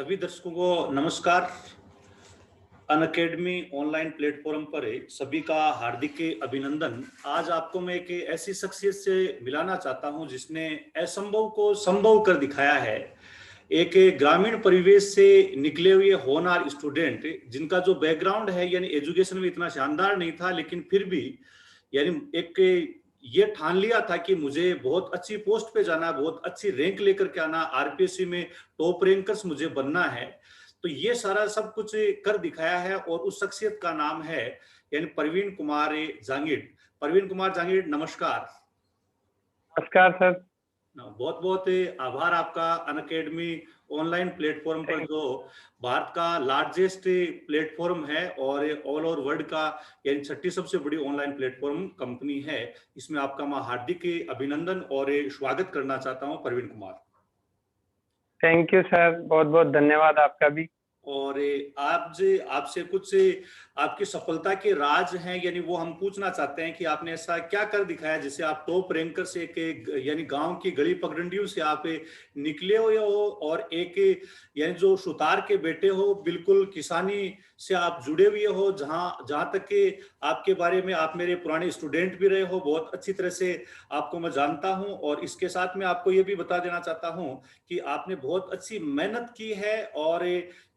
सभी दर्शकों को नमस्कार। अनअकैडमी ऑनलाइन प्लेटफॉर्म पर सभी का हार्दिक अभिनंदन। आज आपको मैं एक ऐसी शख्सियत से मिलाना चाहता हूं जिसने असंभव को संभव कर दिखाया है। एक ग्रामीण परिवेश से निकले हुए होनहार स्टूडेंट जिनका जो बैकग्राउंड है यानी एजुकेशन में इतना शानदार नहीं था, लेकिन फिर भी यानी एक ये ठान लिया था कि मुझे बहुत अच्छी पोस्ट पे जाना है, बहुत अच्छी रैंक लेकर के आना, आरपीएससी में टॉप रैंकर्स मुझे बनना है। तो ये सारा सब कुछ कर दिखाया है और उस शख्सियत का नाम है यानी प्रवीण कुमार जांगिड। प्रवीण कुमार जांगिड, नमस्कार। नमस्कार सर। बहुत बहुत आभार आपका। अनअकैडमी ऑनलाइन प्लेटफॉर्म पर जो भारत का लार्जेस्ट प्लेटफॉर्म है और ऑल ओवर वर्ल्ड का यानी छठी सबसे बड़ी ऑनलाइन प्लेटफॉर्म कंपनी है, इसमें आपका मैं हार्दिक अभिनंदन और स्वागत करना चाहता हूं Praveen Kumar. Thank you sir, बहुत बहुत धन्यवाद आपका भी। और आपसे कुछ आपकी सफलता के राज हैं यानी वो हम पूछना चाहते हैं कि आपने ऐसा क्या कर दिखाया जिससे आप टॉप रैंकर से एक यानी गांव की गली पगडंडियों से आप निकले हुए हो और एक यानी जो सुतार के बेटे हो, बिल्कुल किसानी से आप जुड़े हुए हो। जहां तक कि आपके बारे में आप मेरे पुराने स्टूडेंट भी रहे हो, बहुत अच्छी तरह से आपको मैं जानता हूं। और इसके साथ में आपको ये भी बता देना चाहता हूं कि आपने बहुत अच्छी मेहनत की है और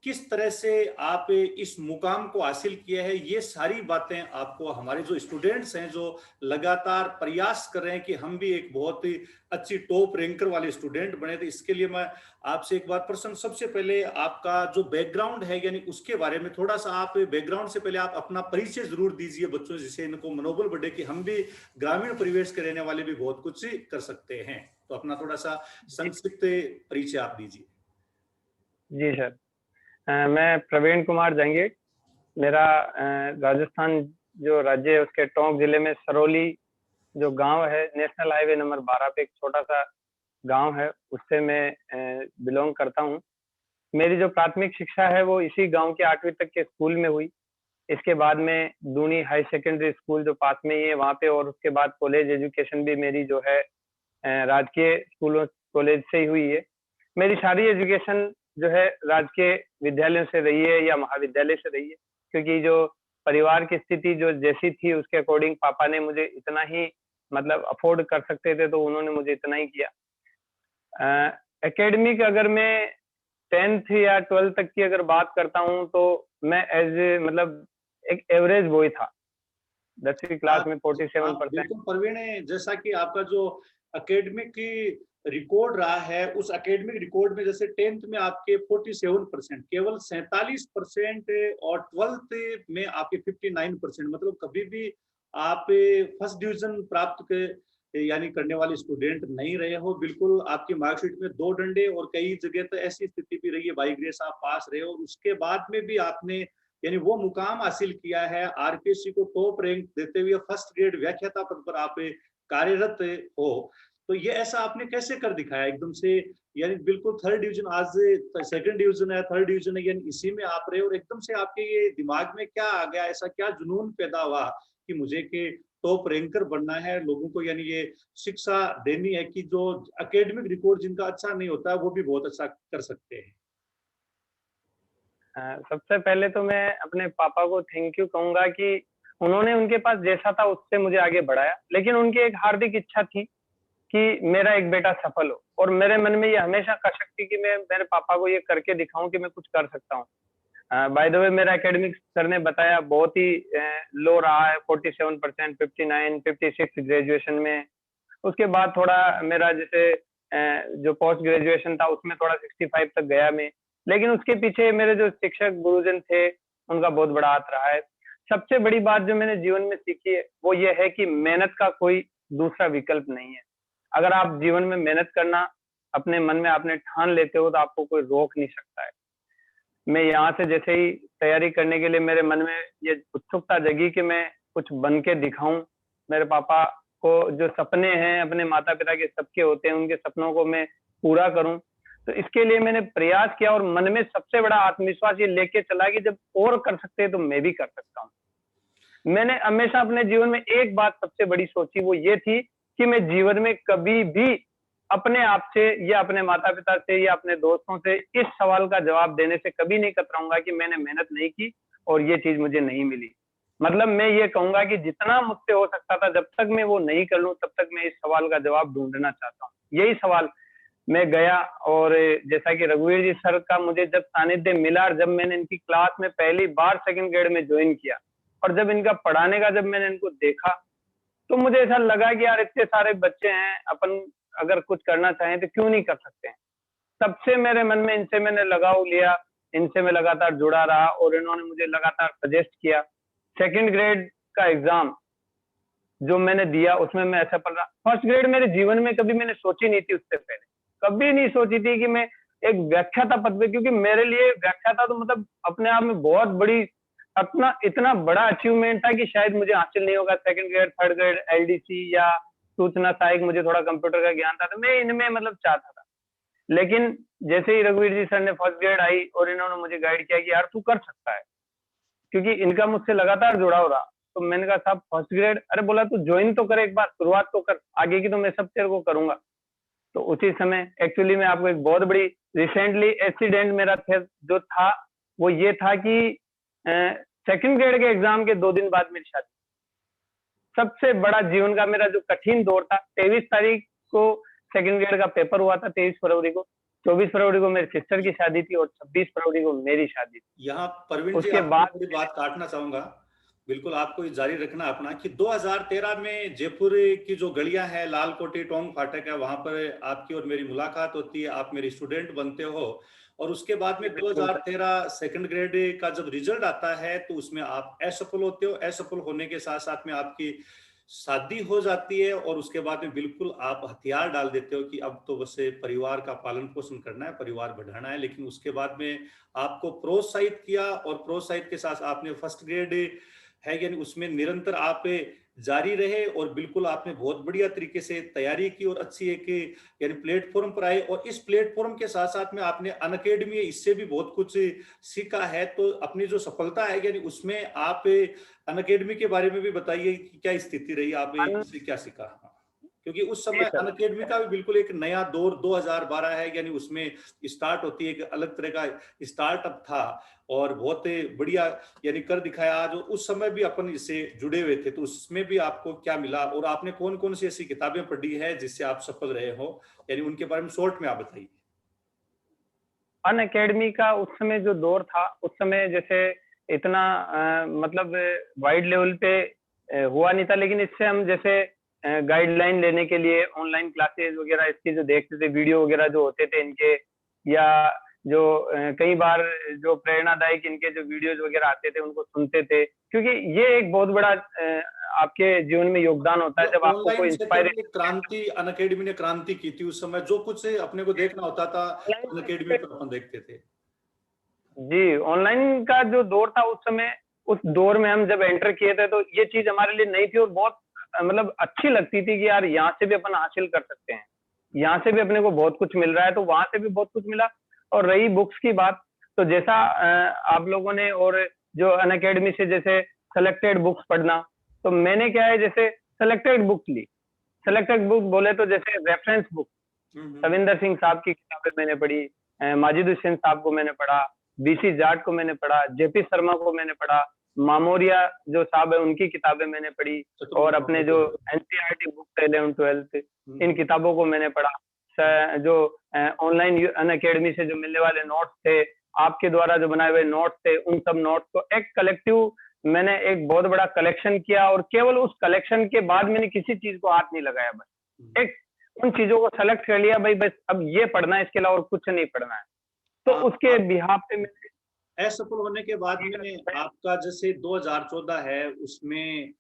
किस तरह से आप इस मुकाम को हासिल किया है, ये सारी बातें आपको हमारे जो स्टूडेंट्स हैं जो लगातार प्रयास कर रहे हैं कि हम भी एक बहुत ही अच्छी टॉप रैंकर वाले स्टूडेंट बने, तो इसके लिए मैं आपसे एक बार प्रश्न, सबसे पहले आपका जो बैकग्राउंड है यानी उसके बारे में थोड़ा सा आप बैकग्राउंड से पहले आप अपना परिचय जरूर दीजिए बच्चों, जिससे इनको मनोबल बढ़े कि हम भी ग्रामीण परिवेश के रहने वाले भी बहुत कुछ कर सकते हैं। तो अपना थोड़ा सा संक्षिप्त परिचय आप दीजिए। जी सर, मैं प्रवीण कुमार जांगिड। मेरा राजस्थान जो राज्य है उसके टोंक जिले में सरौली जो गांव है, नेशनल हाईवे नंबर 12 पे एक छोटा सा गांव है, उससे मैं बिलोंग करता हूं। मेरी जो प्राथमिक शिक्षा है वो इसी गांव के 8वीं तक के स्कूल में हुई। इसके बाद में दूनी हाई सेकेंडरी स्कूल जो पास में ही है वहाँ पे, और उसके बाद कॉलेज एजुकेशन भी मेरी जो है राजकीय स्कूलों कॉलेज से ही हुई है। मेरी सारी एजुकेशन जो है राजकीय विद्यालयों से रही है या महाविद्यालय से रही है, क्योंकि जो परिवार की स्थिति जो जैसी थी उसके अकॉर्डिंग पापा ने मुझे इतना ही मतलब अफोर्ड कर सकते थे, तो उन्होंने मुझे इतना ही किया। एकेडमिक अगर मैं 10th या 12th तक की अगर बात करता हूँ तो मैं एज ए मतलब एक एवरेज बॉय था। 10वीं क्लास में 47%। बिल्कुल प्रवीण, जैसा कि आपका जो एकेडमिक रिकॉर्ड रहा है, उस एकेडमिक रिकॉर्ड में जैसे 10th में आपके 47%, केवल 47% और 12th में आपके 59%, मतलब कभी भी आप फर्स्ट डिवीजन प्राप्त यानी करने वाले स्टूडेंट नहीं रहे हो। बिल्कुल आपकी मार्कशीट में 2 डंडे और कई जगह तो ऐसी स्थिति भी रही है बाई ग्रेस आप पास रहे हो। उसके बाद में भी आपने यानी वो मुकाम हासिल किया है, आरपीएससी को टॉप रैंक देते हुए फर्स्ट ग्रेड व्याख्याता पद पर आप कार्यरत हो। तो ये ऐसा आपने कैसे कर दिखाया एकदम से, यानी बिल्कुल थर्ड डिवीजन, आज सेकंड डिवीजन है, थर्ड डिवीजन है, यानी इसी में आप रहे और एकदम से आपके ये दिमाग में क्या आ गया, ऐसा क्या जुनून पैदा हुआ कि मुझे के टॉप रैंकर बनना है, लोगों को यानी ये शिक्षा देनी है कि जो एकेडमिक रिकॉर्ड जिनका अच्छा नहीं होता वो भी बहुत अच्छा कर सकते हैं। सबसे पहले तो मैं अपने पापा को थैंक यू कहूंगा कि उन्होंने उनके पास जैसा था उससे मुझे आगे बढ़ाया, लेकिन उनकी एक हार्दिक इच्छा थी कि मेरा एक बेटा सफल हो, और मेरे मन में ये हमेशा कसक थी कि मैं मेरे पापा को ये करके दिखाऊं कि मैं कुछ कर सकता हूँ। बाय द वे मेरा एकेडमिक सर ने बताया बहुत ही लो रहा है, 47%, 59, 56 ग्रेजुएशन में। उसके बाद थोड़ा मेरा जैसे जो पोस्ट ग्रेजुएशन था उसमें थोड़ा 65 तक गया मैं, लेकिन उसके पीछे मेरे जो शिक्षक गुरुजन थे उनका बहुत बड़ा हाथ रहा है। सबसे बड़ी बात जो मैंने जीवन में सीखी है वो ये है कि मेहनत का कोई दूसरा विकल्प नहीं है। अगर आप जीवन में मेहनत करना अपने मन में आपने ठान लेते हो तो आपको कोई रोक नहीं सकता है। मैं यहाँ से जैसे ही तैयारी करने के लिए मेरे मन में ये उत्सुकता जगी कि मैं कुछ बन के दिखाऊं, मेरे पापा को जो सपने हैं अपने माता पिता के सबके होते हैं, उनके सपनों को मैं पूरा करूं। तो इसके लिए मैंने प्रयास किया और मन में सबसे बड़ा आत्मविश्वास ये लेके चला कि जब और कर सकते हैं तो मैं भी कर सकता हूँ। मैंने हमेशा अपने जीवन में एक बात सबसे बड़ी सोची, वो ये थी कि मैं जीवन में कभी भी अपने आप से या अपने माता पिता से या अपने दोस्तों से इस सवाल का जवाब देने से कभी नहीं कतराऊंगा कि मैंने मेहनत नहीं की और ये चीज मुझे नहीं मिली। मतलब मैं ये कहूंगा कि जितना मुझसे हो सकता था, जब तक मैं वो नहीं कर लूं तब तक मैं इस सवाल का जवाब ढूंढना चाहता हूँ। यही सवाल मैं गया, और जैसा कि रघुवीर जी सर का मुझे जब सानिध्य मिला और जब मैंने इनकी क्लास में पहली बार सेकंड ग्रेड में ज्वाइन किया और जब इनका पढ़ाने का जब मैंने इनको देखा, तो मुझे ऐसा लगा कि यार इतने सारे बच्चे हैं, अपन अगर कुछ करना चाहें तो क्यों नहीं कर सकते हैं। तब से मेरे मन में इनसे मैंने लगाव लिया, इनसे मैं लगातार जुड़ा रहा और इन्होंने मुझे लगातार सजेस्ट किया। सेकंड ग्रेड का एग्जाम जो मैंने दिया उसमें मैं ऐसा पढ़ रहा। फर्स्ट ग्रेड मेरे जीवन में कभी मैंने सोची नहीं थी, उससे पहले कभी नहीं सोची थी कि मैं एक व्याख्याता पद पे, क्योंकि मेरे लिए व्याख्याता तो मतलब अपने आप में बहुत बड़ी, अपना इतना बड़ा अचीवमेंट था कि शायद मुझे हासिल नहीं होगा। Second grade, third grade, LDC या सूचना सहायक, मुझे थोड़ा कंप्यूटर का ज्ञान था तो मैं इनमें मतलब चाहता था। लेकिन जैसे ही रघुवीर जी सर ने फर्स्ट ग्रेड आई और इन्होंने मुझे गाइड किया कि यार तू कर सकता है, क्योंकि इनका मुझसे लगातार जुड़ाव रहा, तो मैंने कहा साहब फर्स्ट ग्रेड, अरे बोला तू ज्वाइन तो कर, एक बार शुरुआत तो कर, आगे की तो मैं सब तेरे को करूंगा। तो उसी समय एक्चुअली मैं आपको एक बहुत बड़ी रिसेंटली एक्सीडेंट मेरा जो था वो ये था कि सेकंड ग्रेड के एग्जाम के 2 दिन बाद मेरी शादी। सबसे बड़ा जीवन का मेरा जो कठिन दौर था, 23 तारीख को सेकंड ग्रेड का पेपर हुआ था, 23 फरवरी को, 24 फरवरी को मेरी सिस्टर की शादी थी और 26 फरवरी को मेरी शादी थी। यहाँ परवीन जी उसके आपको बाद थोड़ी बात काटना चाहूंगा, बिल्कुल आपको जारी रखना अपना, कि 2013 में जयपुर की जो गलियां हैं, लाल कोठी, टोंग फाटक है, वहां पर आपकी और मेरी मुलाकात होती है, आप मेरे स्टूडेंट बनते हो और उसके बाद में 2013 सेकंड ग्रेड का जब रिजल्ट आता है तो उसमें आप असफल होते हो। असफल होने के साथ साथ में आपकी शादी हो जाती है और उसके बाद में बिल्कुल आप हथियार डाल देते हो कि अब तो बस परिवार का पालन पोषण करना है, परिवार बढ़ाना है। लेकिन उसके बाद में आपको प्रोत्साहित किया और प्रोत्साहित के साथ आपने फर्स्ट ग्रेड है यानी उसमें निरंतर आप जारी रहे और बिल्कुल आपने बहुत बढ़िया तरीके से तैयारी की और अच्छी एक यानी प्लेटफॉर्म पर आए। और इस प्लेटफॉर्म के साथ साथ में आपने अनअकैडमी, इससे भी बहुत कुछ सीखा है। तो अपनी जो सफलता है यानी उसमें आप अनअकैडमी के बारे में भी बताइए कि क्या स्थिति रही, आपने इससे क्या सीखा। क्योंकि उस समय अनअकैडमी का भी बिल्कुल एक नया दौर 2012 है, यानी उसमें स्टार्ट होती है, एक अलग तरह का स्टार्टअप था और बहुत बढ़िया यानी कर दिखाया। आज उस समय भी अपन इससे जुड़े हुए थे, तो उसमें भी आपको क्या मिला और आपने कौन कौन सी ऐसी किताबें पढ़ी है जिससे आप सफल रहे हो, यानी उनके बारे में शॉर्ट में आप बताइए। अनअकैडमी का उस समय जो दौर था, उस समय जैसे इतना मतलब वाइड लेवल पे हुआ नहीं था, लेकिन इससे हम जैसे गाइडलाइन लेने के लिए ऑनलाइन क्लासेस वगैरह इसके जो देखते थे, वीडियो वगैरह जो होते थे इनके, या जो कई बार जो प्रेरणादायक इनके जो वीडियोज वगैरह आते थे उनको सुनते थे, क्योंकि ये एक बहुत बड़ा आपके जीवन में योगदान होता है जब आपको कोई इंस्पायरेशन। क्रांति अनअकैडमी ने क्रांति की थी उस समय, जो कुछ अपने को देखना होता था अनअकैडमी पर अपन देखते थे। जी, ऑनलाइन का जो दौर था उस समय, उस दौर में हम जब एंटर किए थे तो ये चीज हमारे लिए नई थी और बहुत मतलब अच्छी लगती थी कि यार यहाँ से भी अपन हासिल कर सकते हैं, यहाँ से भी अपने को बहुत कुछ मिल रहा है, तो वहां से भी बहुत कुछ मिला। और रही बुक्स की बात, तो जैसा आप लोगों ने और जो अनअकैडमी से जैसे सेलेक्टेड बुक्स पढ़ना, तो मैंने क्या है जैसे सेलेक्टेड बुक्स ली। सेलेक्टेड बुक बोले तो जैसे रेफरेंस बुक, सविंदर सिंह साहब की किताबें मैंने पढ़ी, माजिद हुसैन साहब को मैंने पढ़ा, बीसी जाट को मैंने पढ़ा, जेपी शर्मा को मैंने पढ़ा, मामोरिया जो साहब है उनकी किताबें मैंने पढ़ी, और अपने जो एनसीईआरटी बुक 11 12 इन किताबों को मैंने पढ़ा। जो ऑनलाइन अनअकैडमी से जो मिलने वाले नोट्स थे, आपके द्वारा जो बनाए हुए नोट्स थे, उन सब नोट्स को एक कलेक्टिव मैंने एक बहुत बड़ा कलेक्शन किया, और केवल उस कलेक्शन के बाद मैंने किसी चीज को हाथ नहीं लगाया, बस एक उन चीजों को सेलेक्ट कर लिया, भाई बस अब ये पढ़ना है, इसके अलावा और कुछ नहीं पढ़ना है। तो उसके बिहाफ पे मैंने असफल होने के बाद में आपका जैसे 2014 है उसमें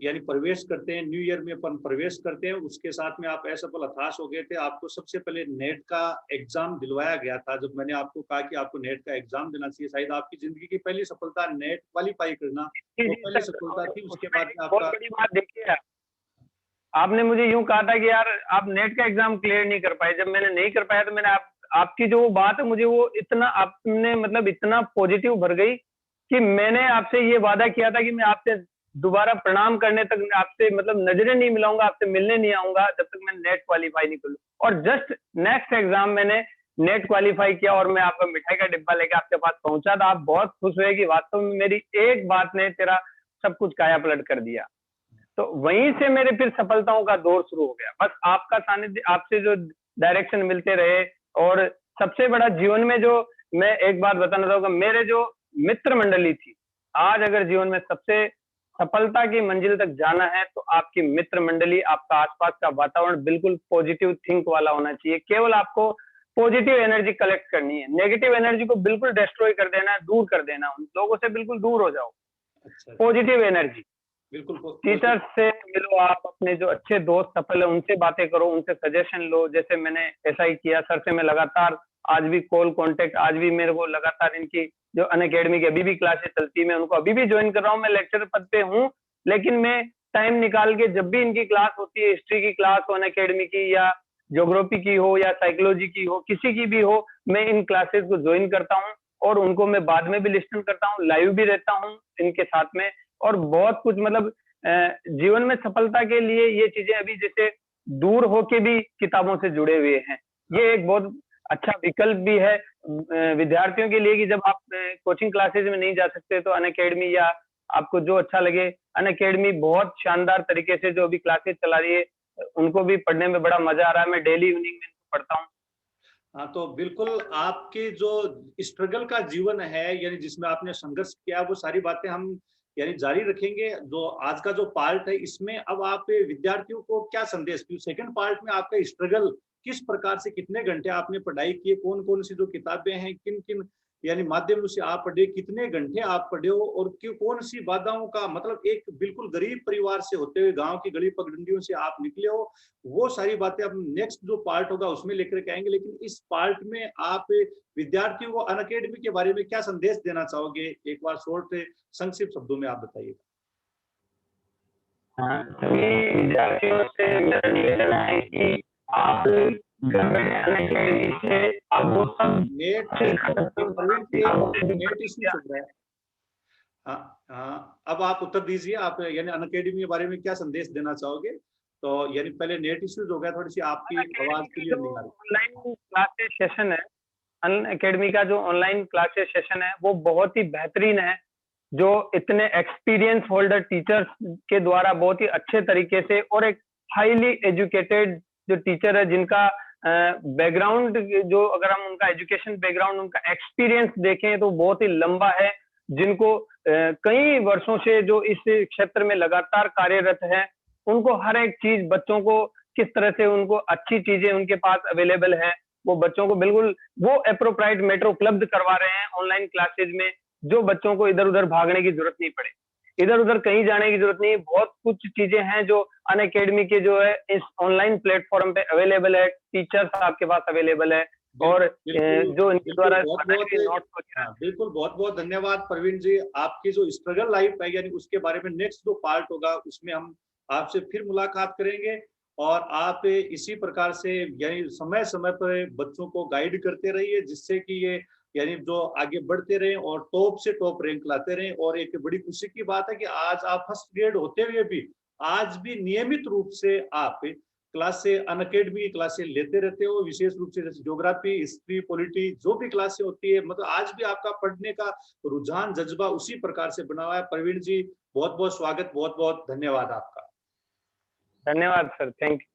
यानी प्रवेश करते हैं, न्यू ईयर में अपन प्रवेश करते हैं, उसके साथ में आप असफल हताश हो गए थे। आपको सबसे पहले नेट का एग्जाम दिलवाया गया था। जब मैंने आपको कहा कि आपको नेट का एग्जाम देना चाहिए, शायद आपकी जिंदगी की पहली सफलता नेट क्वालिफाई करना, वो पहली सफलता थी। उसके बाद में बहुत आपका बड़ी बात देखिए, आपने मुझे यूं कहा था कि यार आप नेट का एग्जाम क्लियर नहीं कर पाए। जब मैंने नहीं कर पाया तो मैंने आपकी जो बात है मुझे वो इतना आपने मतलब इतना पॉजिटिव भर गई कि मैंने आपसे ये वादा किया था कि मैं आपसे दोबारा प्रणाम करने तक मैं आपसे मतलब नजरें नहीं मिलाऊंगा, आपसे मिलने नहीं आऊंगा जब तक मैं नेट क्वालिफाई नहीं कर लूं। और जस्ट नेक्स्ट एग्जाम मैंने नेट क्वालिफाई किया और मैं आपका मिठाई का डिब्बा लेके आपके पास पहुंचा था। आप बहुत खुश हुए कि वास्तव में मेरी एक बात ने तेरा सब कुछ काया पलट कर दिया। तो वहीं से मेरे फिर सफलताओं का दौर शुरू हो गया। बस आपका सानिध्य, आपसे जो डायरेक्शन मिलते रहे। और सबसे बड़ा जीवन में जो मैं एक बात बताना चाहूंगा, मेरे जो मित्र मंडली थी, आज अगर जीवन में सबसे सफलता की मंजिल तक जाना है तो आपकी मित्र मंडली, आपका आसपास का वातावरण बिल्कुल पॉजिटिव थिंक वाला होना चाहिए। केवल आपको पॉजिटिव एनर्जी कलेक्ट करनी है, नेगेटिव एनर्जी को बिल्कुल डिस्ट्रॉय कर देना है, दूर कर देना, उन लोगों से बिल्कुल दूर हो जाओ। अच्छा, पॉजिटिव एनर्जी, बिल्कुल टीचर से मिलो, आप अपने जो अच्छे दोस्त सफल है उनसे बातें करो, उनसे सजेशन लो। जैसे मैंने ऐसा ही किया, सर से मैं लगातार आज भी कॉल कांटेक्ट, आज भी मेरे को लगातार इनकी जो अनअकैडमी की अभी भी क्लासेस चलती है, मैं उनको अभी भी ज्वाइन कर रहा हूँ। मैं लेक्चर पद पे हूँ, लेकिन मैं टाइम निकाल के जब भी इनकी क्लास होती है, हिस्ट्री की क्लास हो अनअकैडमी की, या ज्योग्राफी की हो, या साइकोलॉजी की हो, किसी की भी हो, मैं इन क्लासेस को ज्वाइन करता हूँ और उनको मैं बाद में भी लिस्टन करता हूँ, लाइव भी रहता हूँ इनके साथ में। और बहुत कुछ मतलब जीवन में सफलता के लिए ये चीजें अभी जैसे दूर होके भी किताबों से जुड़े हुए हैं, ये एक बहुत अच्छा विकल्प भी है विद्यार्थियों के लिए कि जब आप कोचिंग क्लासेस में नहीं जा सकते तो अनअकैडमी, या आपको जो अच्छा लगे, अनअकैडमी बहुत शानदार तरीके से जो अभी क्लासेस चला रही है, उनको भी पढ़ने में बड़ा मजा आ रहा है। मैं डेली इवनिंग में इनको पढ़ता हूँ। हाँ, तो बिल्कुल आपके जो स्ट्रगल का जीवन है, यानी जिसमें आपने संघर्ष किया, वो सारी बातें हम यानी जारी रखेंगे। जो आज का जो पार्ट है, इसमें अब आप विद्यार्थियों को क्या संदेश, सेकंड पार्ट में आपका स्ट्रगल किस प्रकार से, कितने घंटे आपने पढ़ाई की, कौन कौन सी जो किताबें हैं, किन किन यानी माध्यमों से आप पढ़े, कितने घंटे आप पढ़े हो, और क्यों, कौन सी बाधाओं का मतलब, एक बिल्कुल गरीब परिवार से होते हुए गांव की गली पगडंडियों से आप निकले हो, वो सारी बातें अब नेक्स्ट जो पार्ट होगा उसमें लेकर के आएंगे। लेकिन इस पार्ट में आप विद्यार्थियों को अनअकैडमी के बारे में क्या संदेश देना चाहोगे, एक बार शॉर्ट संक्षिप्त शब्दों में आप बताइएगा। हाँ, सभी विद्यार्थियों से मेरा निवेदन है कि आप घर बैठे अनअकैडमी से आप वो सब नेट हासिल कर सकते हो जो प्रवीण आपकी जी, आगे की नेट इश्यू प्रक्रिया। चल रहा है। हाँ, हाँ, अब आप उत्तर दीजिए, आप यानी अनअकैडमी के बारे में क्या संदेश देना चाहोगे। तो यानी पहले नेट इश्यूज हो गया, थोड़ी सी आपकी आवाज अनअकैडमी का क्लियर जो नहीं आ रही। ऑनलाइन क्लासेस सेशन है, अनअकैडमी का जो ऑनलाइन क्लासेस सेशन है वो बहुत ही बेहतरीन है। जो इतने एक्सपीरियंस होल्डर टीचर्स के द्वारा बहुत ही अच्छे तरीके से, और एक हाईली एजुकेटेड जो टीचर है जिनका बैकग्राउंड, जो अगर हम उनका एजुकेशन बैकग्राउंड, उनका एक्सपीरियंस देखें तो बहुत ही लंबा है, जिनको कई वर्षों से जो इस क्षेत्र में लगातार कार्यरत है, उनको हर एक चीज, बच्चों को किस तरह से उनको अच्छी चीजें उनके पास अवेलेबल है, वो बच्चों को बिल्कुल वो अप्रोप्राइट मैटर उपलब्ध करवा रहे हैं ऑनलाइन क्लासेज में, जो बच्चों को इधर उधर भागने की जरूरत नहीं पड़े, इधर उधर कहीं जाने की जरूरत नहीं। बहुत कुछ चीजें हैं जो अनअकैडमी के जो है इस ऑनलाइन प्लेटफॉर्म पे अवेलेबल है, टीचर्स आपके पास अवेलेबल है, और बिल्कुल, जो इनके बिल्कुल, द्वारा बहुत बनाई बहुत, हुई नोट्स वगैरह। हाँ बिल्कुल, बहुत बहुत धन्यवाद प्रवीण जी। आपकी जो स्ट्रगल लाइफ है, यानी उसके बारे में नेक्स्ट जो पार्ट होगा उसमें हम आपसे फिर मुलाकात करेंगे। और आप इसी प्रकार से यानी समय समय पर बच्चों को गाइड करते रहिए, जिससे कि ये यानी जो आगे बढ़ते रहे और टॉप से टॉप रैंक लाते रहे। और एक बड़ी खुशी की बात है कि आज आप फर्स्ट ग्रेड होते हुए भी आज भी नियमित रूप से आप क्लासे, अनअकैडमी की क्लासे लेते रहते हो, विशेष रूप से जैसे ज्योग्राफी, हिस्ट्री, पॉलिटी, जो भी क्लासे होती है, मतलब आज भी आपका पढ़ने का रुझान, जज्बा उसी प्रकार से बना हुआ है। प्रवीण जी, बहुत बहुत स्वागत, बहुत बहुत धन्यवाद आपका। धन्यवाद सर, थैंक यू।